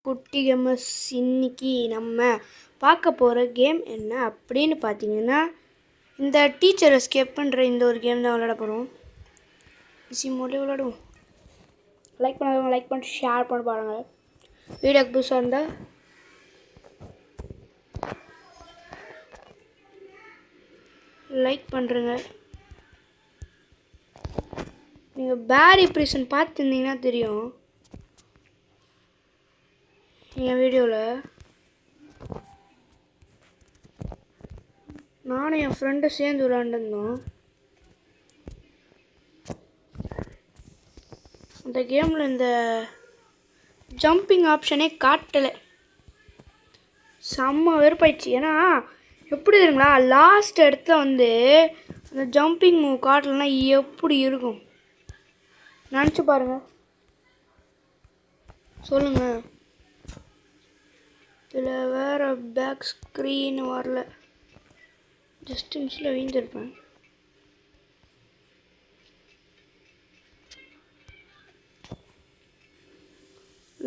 குட்டி கேமர்ஸ், இன்னைக்கு நம்ம பார்க்க போகிற கேம் என்ன அப்படின்னு பார்த்தீங்கன்னா, இந்த டீச்சர் எஸ்கேப் பண்ணுற இந்த ஒரு கேம் தான் விளையாட போகிறோம். ஈஸி மோட்லேயே விளையாடுவோம். லைக் பண்ணாதவங்க லைக் பண்ணிட்டு ஷேர் பண்ண பாருங்கள். வீடியோக்கு புதுசாக இருந்தால் லைக் பண்ணுறேங்க. நீங்கள் பேரி ப்ரிசன் பார்த்துருந்தீங்கன்னா தெரியும் என் வீடியோவில். நானும் என் ஃப்ரெண்டும் சேர்ந்து விளாண்டுருந்தோம். அந்த கேமில் இந்த ஜம்பிங் ஆப்ஷனே காட்டலை. செம்ம வெறுப்பாயிடுச்சு. ஏன்னா எப்படி இருக்குங்களா, லாஸ்ட் இடத்துல வந்து அந்த ஜம்பிங் மூவ் காட்டலைன்னா எப்படி இருக்கும் நினச்சி பாருங்கள். சொல்லுங்கள். இதில் வேறு பேக் ஸ்க்ரீன் வரல. ஜஸ்ட் மிஸ்ஸில் வீழ்ந்திருப்பேன்.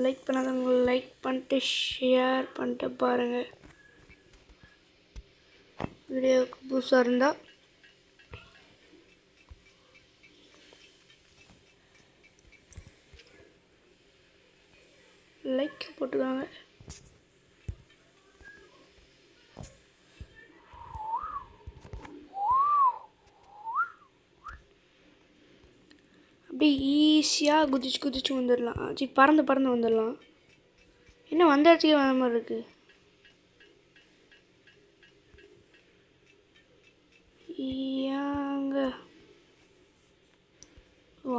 லைக் பண்ணாதவங்க லைக் பண்ணிட்டு ஷேர் பண்ணிட்டு பாருங்கள். வீடியோவுக்கு புதுசாக இருந்தால் லைக் போட்டுக்காங்க. அப்படியே ஈஸியாக குதிச்சு வந்துடலாம். பறந்து வந்துடலாம். என்ன வந்த இடத்துக்கே வர மாதிரி இருக்குது. ஏங்க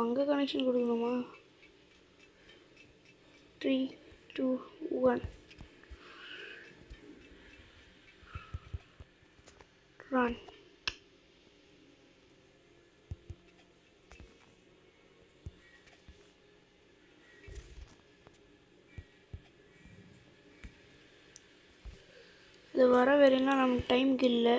அங்கே கனெக்ஷன் கொடுக்கணுமா? 3, 2, 1 run. இது வர வரையினா நமக்கு டைமுக்கு இல்லை.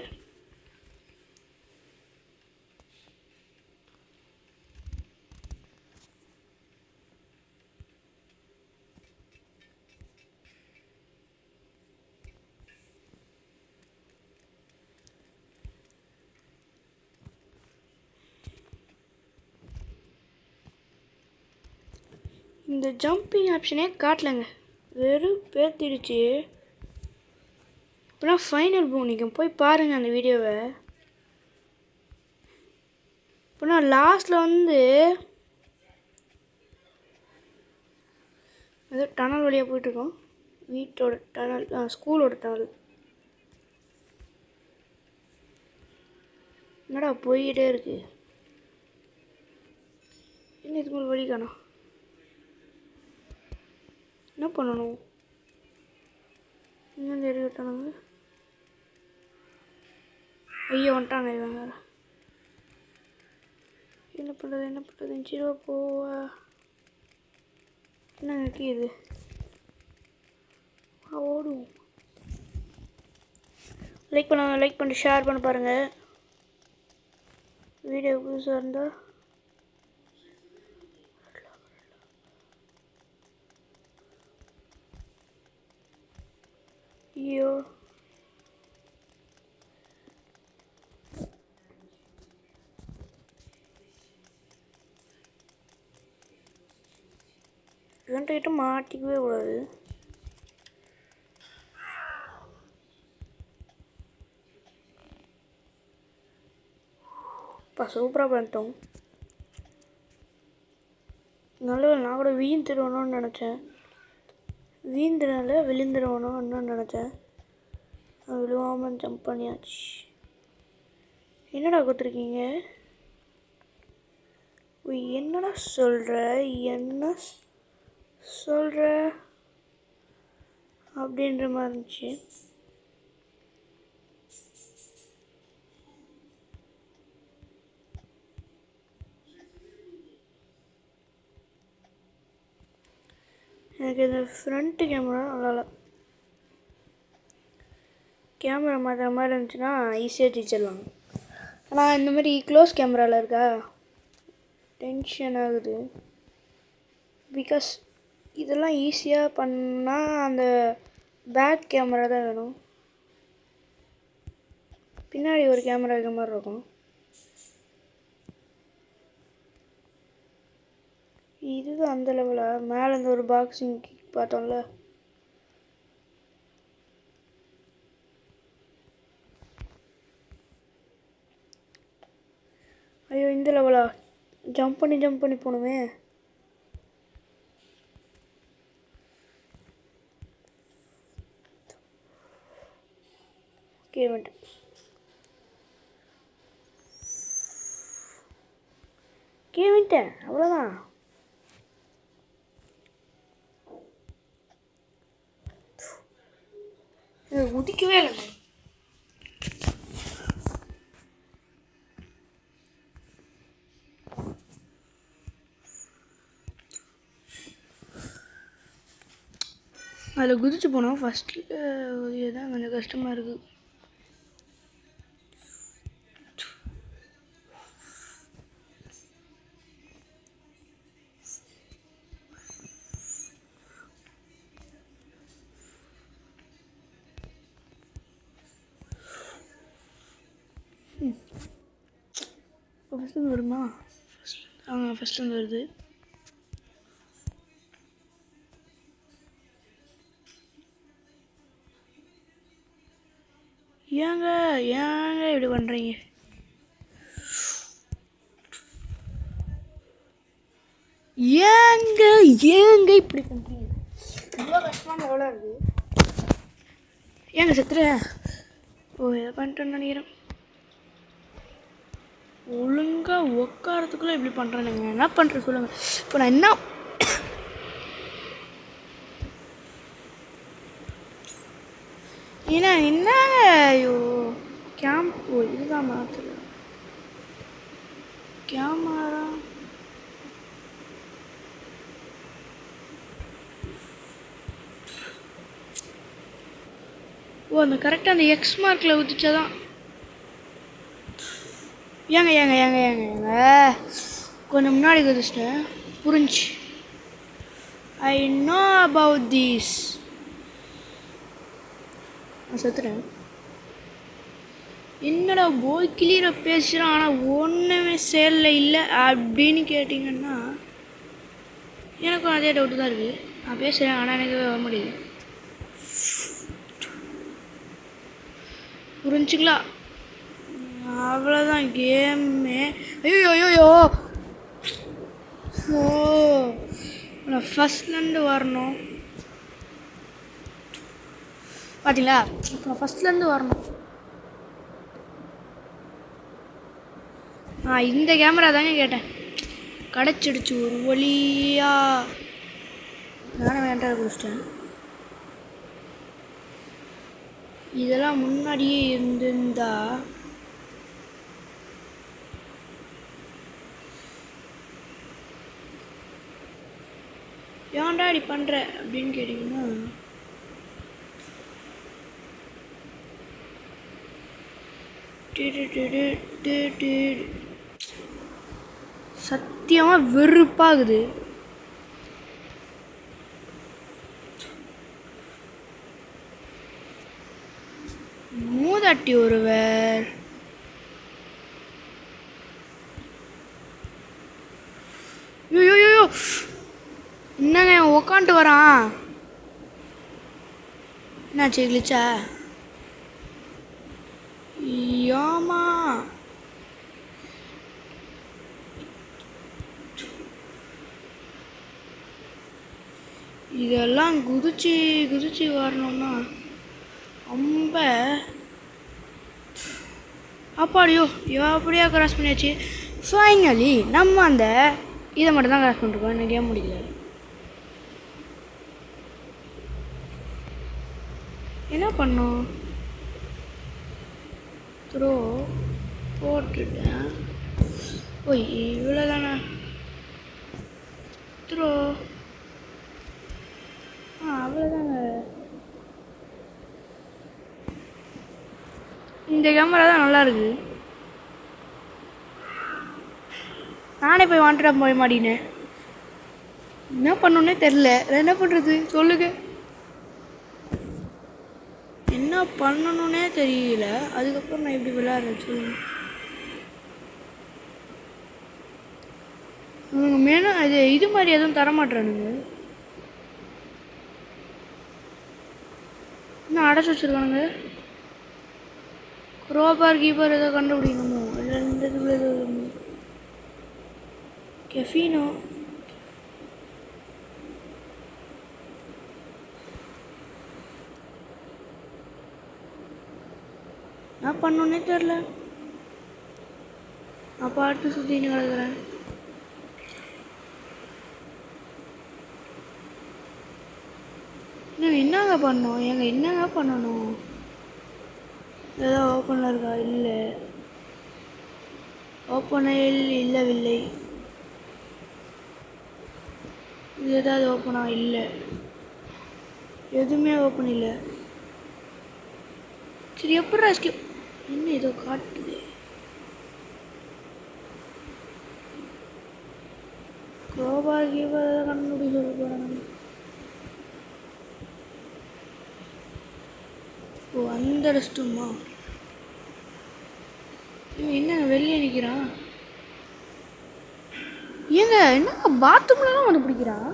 இந்த ஜம்பிங் ஆப்ஷனே காட்டலைங்க. வெறும் பேத்திடுச்சு. இப்போனா ஃபைனல் நீங்கள் போய் பாருங்கள் அந்த வீடியோவை. இப்போனா லாஸ்ட்டில் வந்து ஏதோ டனல் வழியாக போயிட்டுருக்கோம். வீட்டோட டனல், ஸ்கூலோட டனல். என்னடா போய்கிட்டே இருக்கு. என்ன இதுக்கு ஒரு வழி காணோம். என்ன பண்ணணும்? இங்கேருந்து எடுக்கட்டானுங்க. ஐயோ வந்துட்டாங்க இவங்க வேறு. என்ன பண்ணுறது ஜீரோ போவா. என்னங்க இது? ஓடும். லைக் பண்ணிட்டு ஷேர் பண்ண பாருங்கள். வீடியோ புதுசாக இருந்தால் ஐயோ இவன்கிட்ட மாட்டிக்கவே கூடாது. சூப்பராக பண்ணிட்டோம். நல்ல நான் கூட வீழ்ந்துருவணும்னு நினச்சேன். விழுந்துருவணும்னு நினச்சேன். விழுவாமல் ஜம்ப் பண்ணியாச்சு. என்னடா கொடுத்துருக்கீங்க? என்னடா என்ன சொல்கிற அப்படின்ற மாதிரி இருந்துச்சு. எனக்கு இந்த ஃப்ரண்ட்டு கேமரா நல்லா கேமரா மாற்றுற மாதிரி இருந்துச்சுன்னா ஈஸியாக ஜெயிச்சிடலாம். ஆனால் இந்த மாதிரி க்ளோஸ் கேமராவில் இருக்கா டென்ஷன் ஆகுது. பிகாஸ் இதெல்லாம் ஈஸியாக பண்ணால் அந்த பேக் கேமரா தான் வேணும். பின்னாடி ஒரு கேமரா வைக்கிற மாதிரி இருக்கும். இதுதான் அந்த லெவலாக மேலே இந்த ஒரு பாக்ஸிங் பார்த்தோம்ல. ஐயோ இந்த லெவலா ஜம்ப் பண்ணி போகணுமே. ஓகே வந்துட்டேன். அவ்வளோதான். உதிக்கவே இல்லை. அதில் குதிச்சு போனோம் ஃபஸ்ட்டு. இதுதான் கொஞ்சம் கஷ்டமாக இருக்குது. ஃபஸ்ட்டு வருமா? ஃபஸ்ட்டு வருது. ஏங்க இப்படி பண்ணுறீங்க? ஏங்க இப்படி பண்ணுறீங்க? ரொம்ப கஷ்டமான எவ்வளோ இருக்குது. ஏங்க செத்துறேன். எதை பண்ணிட்டேன்னு நினைக்கிறேன். ஒழுங்காக உட்காரத்துக்குள்ளே இப்படி பண்ணுறேனுங்க. என்ன பண்ணுறேன் சொல்லுங்கள். இப்போ நான் என்ன என்னங்க? ஐயோ இதுதான் மாற்றுது கேமரா. அந்த கரெக்டாக அந்த எக்ஸ் மார்க்கில் ஊற்றிச்சாதான். ஏங்க கொஞ்சம் முன்னாடி குதிச்சிட்டேன். புரிஞ்சு. I know about this. செத்துறேன். என்னடா போய் கிளியராக பேசுகிறான் ஆனால் ஒன்றுமே செயலில் இல்லை அப்படின்னு கேட்டிங்கன்னா எனக்கும் அதே டவுட்டு தான் இருக்குது. நான் பேசுகிறேன் ஆனால் எனக்கு வர முடியுது. புரிஞ்சுங்களா? அவ்வளோதான் கேமே. ஐயோ நான் ஃபஸ்ட்லேருந்து வரணும். பார்த்தீங்களா? இப்போ ஃபஸ்ட்லேருந்து வரணும். இந்த கேமரா தாங்க கேட்டேன். கிடச்சிடுச்சு ஒரு வழியா. நானும் வேண்டாம் குடிச்சிட்டேன். இதெல்லாம் முன்னாடியே இருந்திருந்தா ஏன்டா இப்படி பண்ணுற அப்படின்னு கேட்டிங்கன்னா சத்தியமாக வெறுப்பாகுது. மூதாட்டி ஒருவர் என்னங்க உக்காந்துட்டு வரான். என்னாச்சு கிளிச்சா? ஆமா இதெல்லாம் குதிச்சு வரணும்னா ரொம்ப அப்பாடியோ எப்படியா கிராஸ் பண்ணியாச்சு. ஃபைனலி நம்ம அந்த இதை மட்டும் தான் கிராஸ் பண்ணிருக்கோம். எனக்கு கேம் முடியல. என்ன பண்ணோம்? த்ரோ போட்டுட்டேன். இவ்வளோதானே த்ரோ. அவ்வளோதாங்க. இந்த கேமரா தான் நல்லா இருக்கு. நானே போய் வாண்டடா போய் மாட்டினேன். என்ன பண்ணோன்னே தெரில. என்ன பண்ணுறது சொல்லுங்க. என்ன பண்ணணுன்னே தெரியல. அதுக்கப்புறம் நான் எப்படி விளையாடுறேன் சொல்லுங்கள். உனக்கு மேலும் இது மாதிரி எதுவும் தரமாட்டேறானுங்க. இன்னும் அடைச்சி வச்சுருக்கானுங்க. ரோபார் கீப்பர் ஏதோ கண்டுபிடிக்கணுமோ இல்லை இந்த இதுக்குள்ள ஏதோ கெஃபீனோ. நான் பண்ணோன்னே தெரில. நான் பாட்டு சுற்றின்னு கிடக்குறேன். என்னங்க பண்ணோம் என்னங்க பண்ணணும்? ஏதோ ஓப்பனில் இருக்கா? இல்லை, ஓப்பனில் இல்லவில்லை. இது ஏதாவது ஓப்பனா? இல்லை, எதுவுமே ஓப்பன் இல்லை. சரி எப்படி எஸ்கேப்? என்ன ஏதோ காட்டுது. க்ளோபார் கீப்பர் கண்டுபிடி சொல்ல போகிறாங்க. ஓ அந்த ரெஸ்ட்டுமா? இவன் என்ன வெளியே நிற்கிறான்? ஏங்க என்ன பாத்ரூம்லாம் வந்து பிடிக்கிறான்?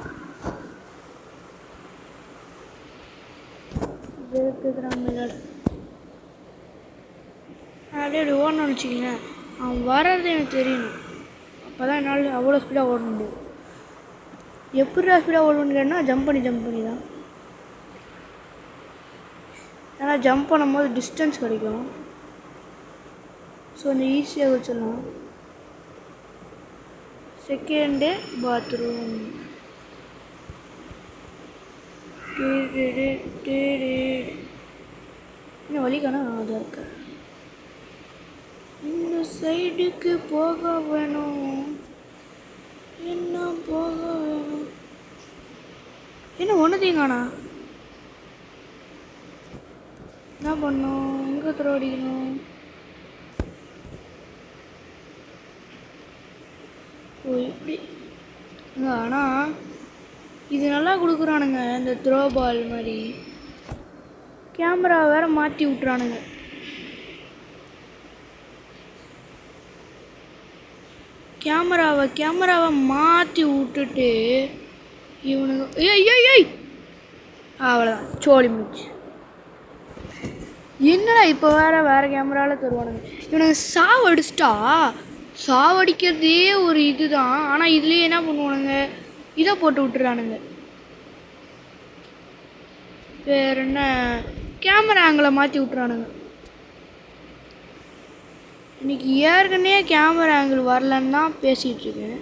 அப்படியே அப்படி ஓடணும்னு வச்சுக்கிங்க. அவன் வர்றது எனக்கு தெரியணும். அப்போ தான் என்னால் அவ்வளோ ஸ்பீடாக ஓட முடியும். எப்படி ஸ்பீடாக ஓடணுன்னு கேட்டால் ஜம்ப் பண்ணி தான். ஏன்னா ஜம்ப் பண்ணும்போது டிஸ்டன்ஸ் கிடைக்கும். ஸோ கொஞ்சம் ஈஸியாக வச்சிடலாம். Second bathroom. என்ன வழிக்கான அதாக இருக்க. இந்த சைடுக்கு போக வேணும். என்ன போக வேணும்? என்ன ஒன்றுத்தையும் காணா? என்ன பண்ணோம்? எங்கே தர அடிக்கணும்? ஓ இப்படி. ஆனால் இது நல்லா கொடுக்குறானுங்க இந்த த்ரோ பால் மாதிரி. கேமரா வேறு மாற்றி விட்றானுங்க. கேமராவை மாற்றி விட்டுட்டு இவனுங்க ஏய் அவ்வளோதான் சோழி முடிச்சு. என்னடா இப்போ வேறு கேமராவில் தருவானுங்க. இவனுங்க சாவடிக்கிறதே ஒரு இதுதான். ஆனால் இதுலேயே என்ன பண்ணுவானுங்க, இதை போட்டு விட்டுறானுங்க. வேறு என்ன, கேமரா ஆங்கிளை மாற்றி விட்டுறானுங்க. இன்னைக்கு ஏற்கனவே கேமரா ஆங்கிள் வரலன்னு தான் பேசிகிட்ருக்கேன்.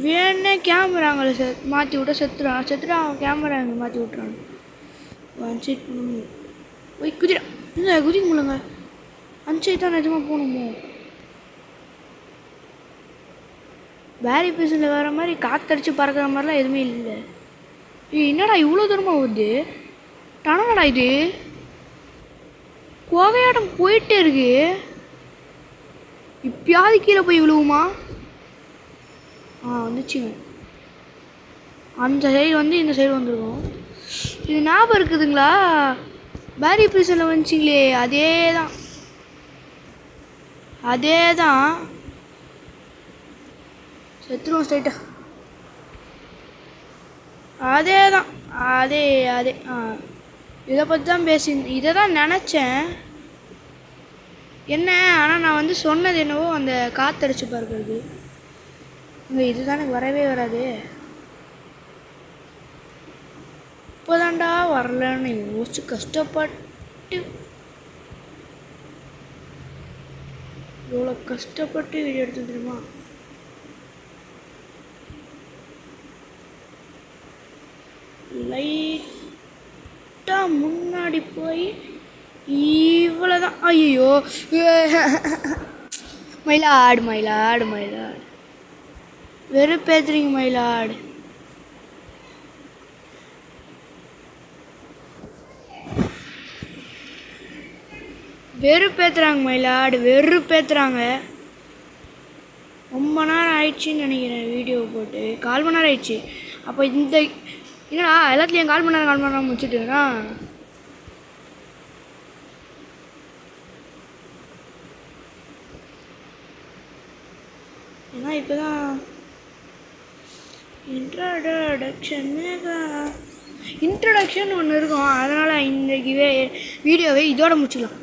வேணே கேமரா ஆங்கிளை மாற்றி விட்டா செத்துட்டு அவன் கேமரா ஆங்கிள் மாற்றி விட்றானுங்க. போய் குதிரா இல்லை குதிக்க முடியலங்க. அன்சைட் தான் நிஜமாக போகணுமோ? பேரி பீஸில் வேறு மாதிரி காற்றடிச்சு பறக்கிற மாதிரிலாம் எதுவுமே இல்லை. என்னடா இவ்வளோ தூரமாக வருது? டனலடா இது? குகையாட்டம் போயிட்டே இருக்கு. இப்பயாவது கீழே போய் விழுவுமா? வந்துச்சுங்க. அந்த சைடு இந்த சைடு வந்துருக்கோம். இது ஞாபகம் இருக்குதுங்களா? பேரி பீஸில் வந்துச்சிங்களே, அதே தான் செத்துருவோம் ஸ்ட்ரைட்டாக. அதே இதை பற்றி தான் இதை தான் நினச்சேன். என்ன ஆனால் நான் சொன்னது என்னவோ அந்த காற்றடிச்சு பார்க்கறது. இதுதான் எனக்கு வரவே வராது. இப்போதான்டா வரலன்னு யோசிச்சு கஷ்டப்பட்டு இவ்வளோ கஷ்டப்பட்டு வீடியோ எடுத்து தெரியுமா? லைட்டாக முன்னாடி போய் இவ்வளோதான். ஐயோ மயிலாடு வெறுப்பேத்துறீங்க மயிலாடு. வெறுப்பேத்துறாங்க மயிலாடு, வெறுப்பேத்துறாங்க. ரொம்ப நேரம் ஆயிடுச்சுன்னு நினைக்கிறேன் வீடியோ போட்டு 1/4 மணி நேரம் ஆயிடுச்சு. அப்போ இந்த என்னடா எல்லாத்துலேயும் 1/4 மணி நேரம் முடிச்சுட்டுனா ஏன்னா இப்போ தான் இன்ட்ரடக்ஷன் ஒன்று இருக்கும். அதனால் இந்த வீடியோவை இதோட முடிச்சுக்கலாம்.